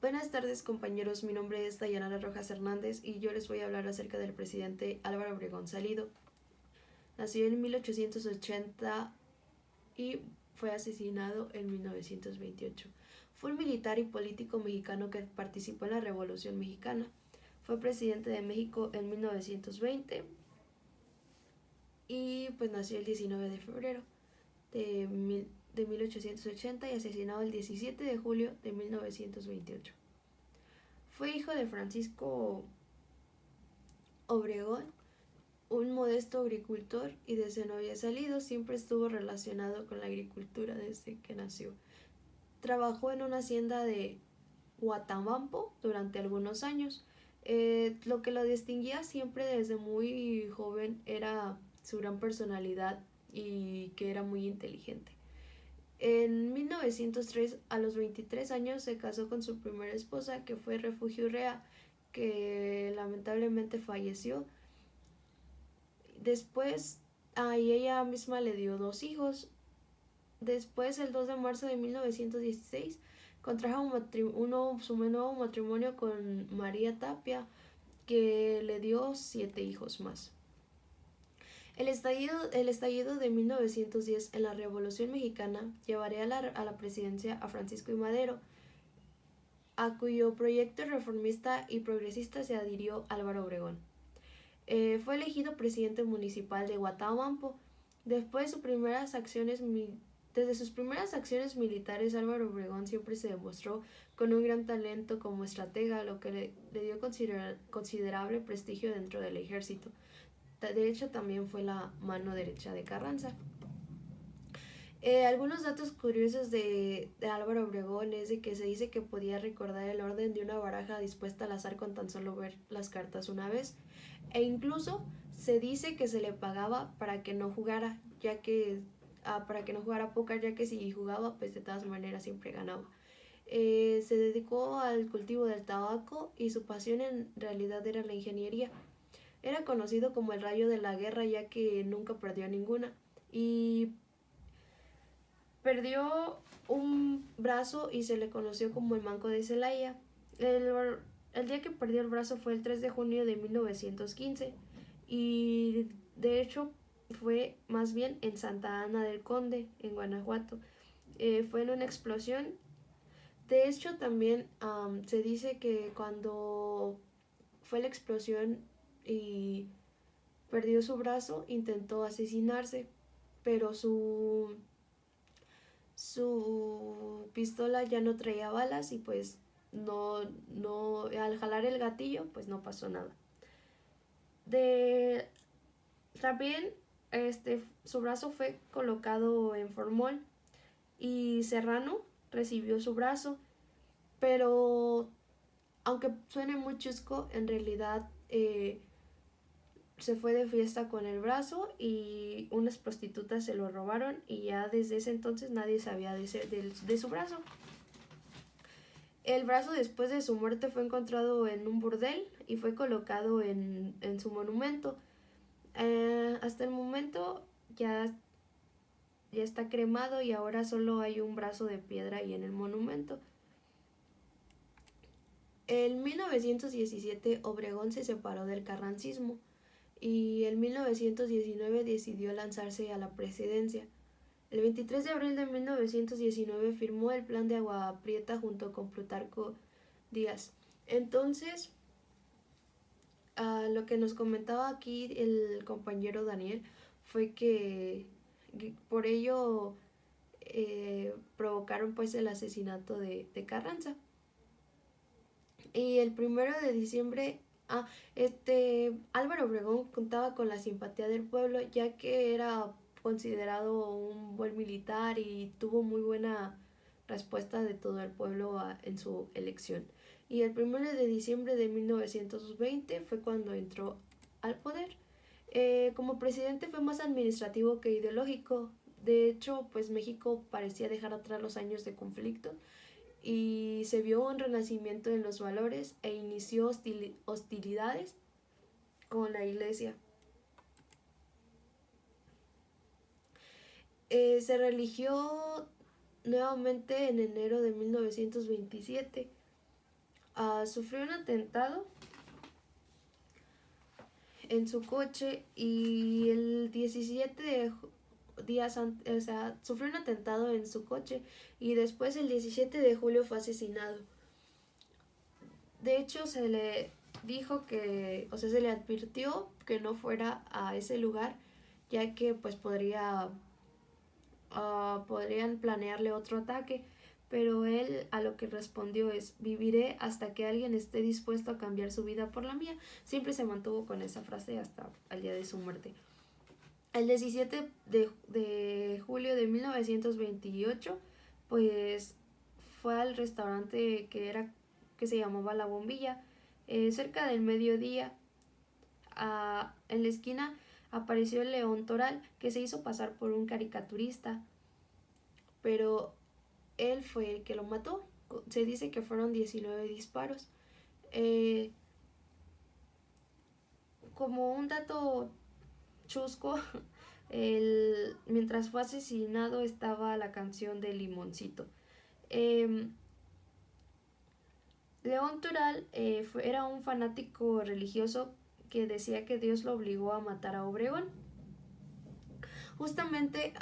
Buenas tardes compañeros, mi nombre es Dayanara Rojas Hernández y yo les voy a hablar acerca del presidente Álvaro Obregón Salido. Nació en 1880 y fue asesinado en 1928. Fue un militar y político mexicano que participó en la Revolución Mexicana. Fue presidente de México en 1920 y pues nació el 19 de febrero de 1880 y asesinado el 17 de julio de 1928. Fue hijo de Francisco Obregón, un modesto agricultor, y desde no había salido, siempre estuvo relacionado con la agricultura desde que nació. Trabajó en una hacienda de Huatabampo durante algunos años. Lo que lo distinguía siempre desde muy joven era su gran personalidad y que era muy inteligente. En 1903, a los 23 años, se casó con su primera esposa, que fue Refugio Rea, que lamentablemente falleció. Después, y ella misma le dio dos hijos. Después, el 2 de marzo de 1916, contrajo su nuevo matrimonio con María Tapia, que le dio 7 hijos más. El estallido de 1910 en la Revolución Mexicana llevaría a la presidencia a Francisco I. Madero, a cuyo proyecto reformista y progresista se adhirió Álvaro Obregón. Fue elegido presidente municipal de Huatabampo. Desde sus primeras acciones militares, Álvaro Obregón siempre se demostró con un gran talento como estratega, lo que le dio considerable prestigio dentro del ejército. De hecho, también fue la mano derecha de Carranza. Algunos datos curiosos de Álvaro Obregón es de que se dice que podía recordar el orden de una baraja dispuesta al azar con tan solo ver las cartas una vez. E incluso se dice que se le pagaba para que no jugara, para que no jugara póker, ya que si jugaba, pues de todas maneras siempre ganaba. Se dedicó al cultivo del tabaco y su pasión en realidad era la ingeniería. Era conocido como el rayo de la guerra, ya que nunca perdió ninguna. Y perdió un brazo y se le conoció como el Manco de Celaya. El día que perdió el brazo fue el 3 de junio de 1915 y de hecho fue más bien en Santa Ana del Conde, en Guanajuato. Fue en una explosión. De hecho también se dice que cuando fue la explosión y perdió su brazo, intentó asesinarse, pero su pistola ya no traía balas y pues al jalar el gatillo pues no pasó nada. De También su brazo fue colocado en formol y Serrano recibió su brazo, pero aunque suene muy chusco, en realidad se fue de fiesta con el brazo y unas prostitutas se lo robaron y ya desde ese entonces nadie sabía de su brazo. El brazo después de su muerte fue encontrado en un burdel y fue colocado en su monumento. Hasta el momento ya está cremado y ahora solo hay un brazo de piedra ahí en el monumento. En 1917 Obregón se separó del carrancismo y en 1919 decidió lanzarse a la presidencia. El 23 de abril de 1919 firmó el plan de Agua Prieta junto con Plutarco Díaz. Entonces, lo que nos comentaba aquí el compañero Daniel fue que por ello provocaron pues el asesinato de Carranza. Y el 1 de diciembre, Álvaro Obregón contaba con la simpatía del pueblo, ya que era considerado un buen militar y tuvo muy buena respuesta de todo el pueblo en su elección. Y el 1 de diciembre de 1920 fue cuando entró al poder. Como presidente fue más administrativo que ideológico. De hecho, pues México parecía dejar atrás los años de conflicto y se vio un renacimiento en los valores e inició hostilidades con la iglesia. Se religió nuevamente en enero de 1927 sufrió un atentado en su coche y el 17 de días antes, o sea, sufrió un atentado en su coche y después el 17 de julio fue asesinado. De hecho, se le dijo que, o sea, se le advirtió que no fuera a ese lugar, ya que pues podrían planearle otro ataque, pero él a lo que respondió es: viviré hasta que alguien esté dispuesto a cambiar su vida por la mía. Siempre se mantuvo con esa frase hasta el día de su muerte. El 17 de julio de 1928, pues fue al restaurante que se llamaba La Bombilla, cerca del mediodía. En la esquina apareció el León Toral, que se hizo pasar por un caricaturista, pero él fue el que lo mató. Se dice que fueron 19 disparos. Eh, Como un dato chusco, mientras fue asesinado estaba la canción de Limoncito. León Toral era un fanático religioso que decía que Dios lo obligó a matar a Obregón. Justamente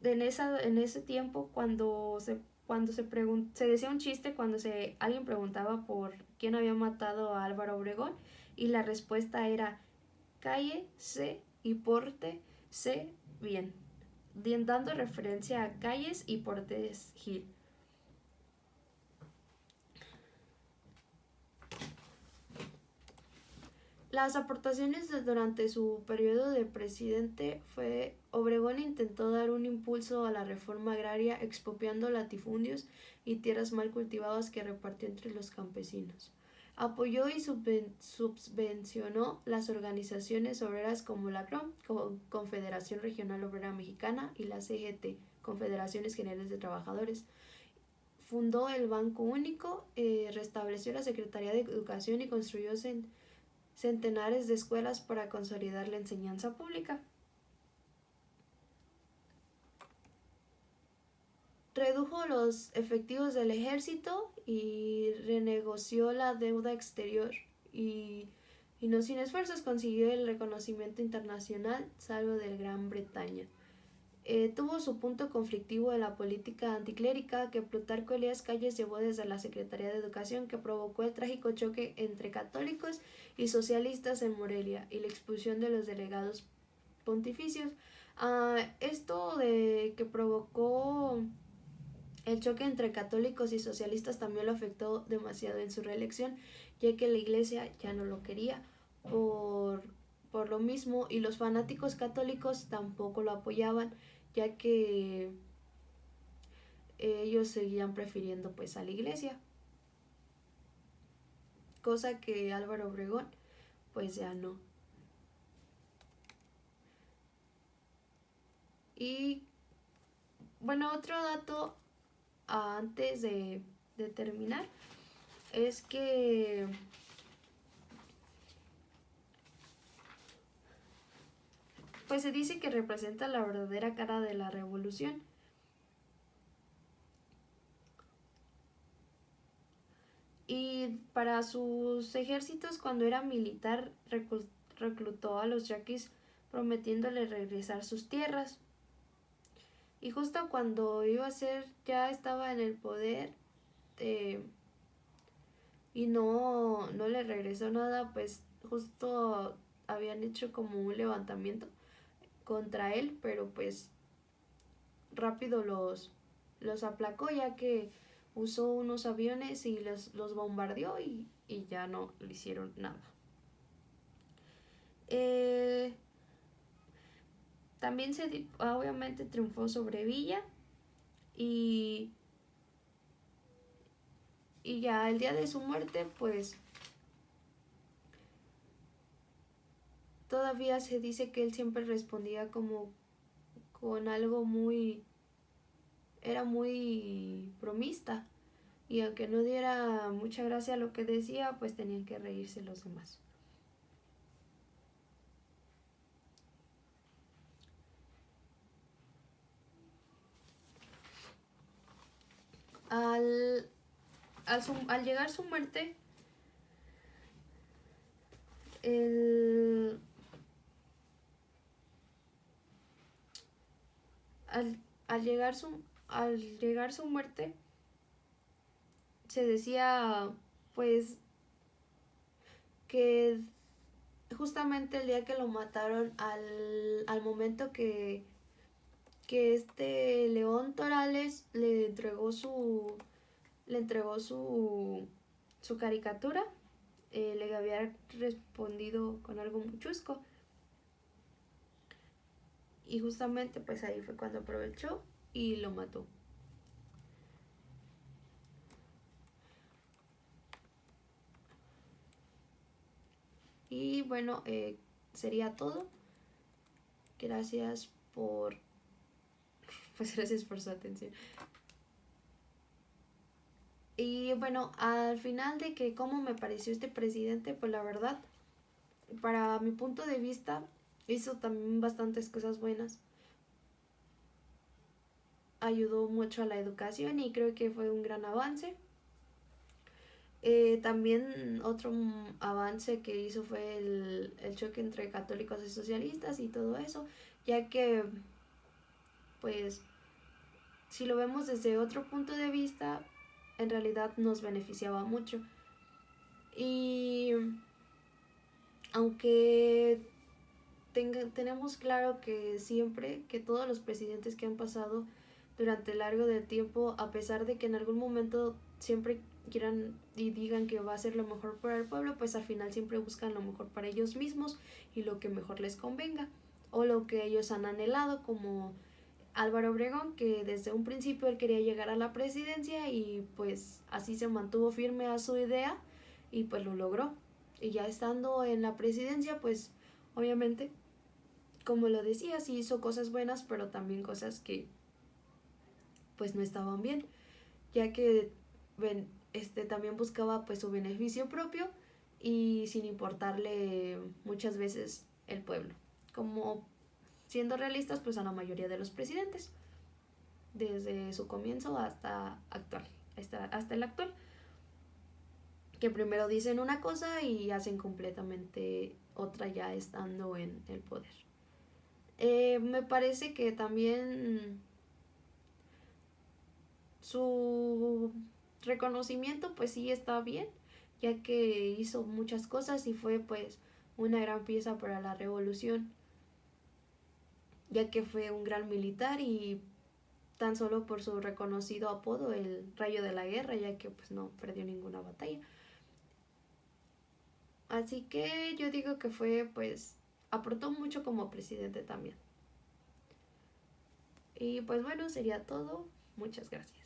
en ese tiempo, se decía un chiste cuando alguien preguntaba por quién había matado a Álvaro Obregón, y la respuesta era: cállese y pórtese bien, dando referencia a Calles y Portes Gil. Las aportaciones durante su periodo de presidente Obregón intentó dar un impulso a la reforma agraria, expropiando latifundios y tierras mal cultivadas que repartió entre los campesinos. Apoyó y subvencionó las organizaciones obreras como la CROM, Confederación Regional Obrera Mexicana, y la CGT, Confederaciones Generales de Trabajadores. Fundó el Banco Único, restableció la Secretaría de Educación y construyó centenares de escuelas para consolidar la enseñanza pública. Redujo los efectivos del ejército y renegoció la deuda exterior, y no sin esfuerzos consiguió el reconocimiento internacional, salvo del Gran Bretaña. Tuvo su punto conflictivo en la política anticlérica que Plutarco Elías Calles llevó desde la Secretaría de Educación, que provocó el trágico choque entre católicos y socialistas en Morelia y la expulsión de los delegados pontificios. Esto de que provocó el choque entre católicos y socialistas también lo afectó demasiado en su reelección, ya que la iglesia ya no lo quería por lo mismo, y los fanáticos católicos tampoco lo apoyaban, ya que ellos seguían prefiriendo pues a la iglesia, cosa que Álvaro Obregón pues ya no. Y bueno, otro dato antes de terminar es que pues se dice que representa la verdadera cara de la revolución. Y para sus ejércitos, cuando era militar, reclutó a los yaquis prometiéndole regresar sus tierras. Y justo cuando ya estaba en el poder, y no le regresó nada, pues justo habían hecho como un levantamiento contra él, pero pues rápido los aplacó, ya que usó unos aviones y los bombardeó, y ya no le hicieron nada. También obviamente triunfó sobre Villa, y ya el día de su muerte pues todavía se dice que él siempre respondía como con algo era muy bromista, y aunque no diera mucha gracia lo que decía, pues tenían que reírse los demás. al llegar su muerte, el, al, al llegar su muerte, se decía pues que justamente el día que lo mataron, al momento que este León Torales le entregó su caricatura, le había respondido con algo muy chusco. Y justamente pues ahí fue cuando aprovechó y lo mató. Y bueno, sería todo. Gracias por... Pues gracias por su atención. Y bueno, al final de que cómo me pareció este presidente, pues la verdad, para mi punto de vista, hizo también bastantes cosas buenas. Ayudó mucho a la educación y creo que fue un gran avance. También otro avance que hizo fue el choque entre católicos y socialistas y todo eso, ya que pues si lo vemos desde otro punto de vista, en realidad nos beneficiaba mucho. Y aunque tenemos claro que siempre, que todos los presidentes que han pasado durante el largo del tiempo, a pesar de que en algún momento siempre quieran y digan que va a ser lo mejor para el pueblo, pues al final siempre buscan lo mejor para ellos mismos y lo que mejor les convenga o lo que ellos han anhelado, como Álvaro Obregón, que desde un principio él quería llegar a la presidencia y pues así se mantuvo firme a su idea y pues lo logró. Y ya estando en la presidencia, pues obviamente, como lo decía, sí hizo cosas buenas, pero también cosas que pues no estaban bien, ya que también buscaba pues su beneficio propio y sin importarle muchas veces el pueblo, como siendo realistas pues a la mayoría de los presidentes, desde su comienzo hasta el actual, que primero dicen una cosa y hacen completamente otra ya estando en el poder. Me parece que también su reconocimiento pues sí está bien, ya que hizo muchas cosas y fue pues una gran pieza para la revolución, ya que fue un gran militar y tan solo por su reconocido apodo, el Rayo de la Guerra, ya que pues no perdió ninguna batalla. Así que yo digo que fue pues aportó mucho como presidente también. Y pues bueno, sería todo. Muchas gracias.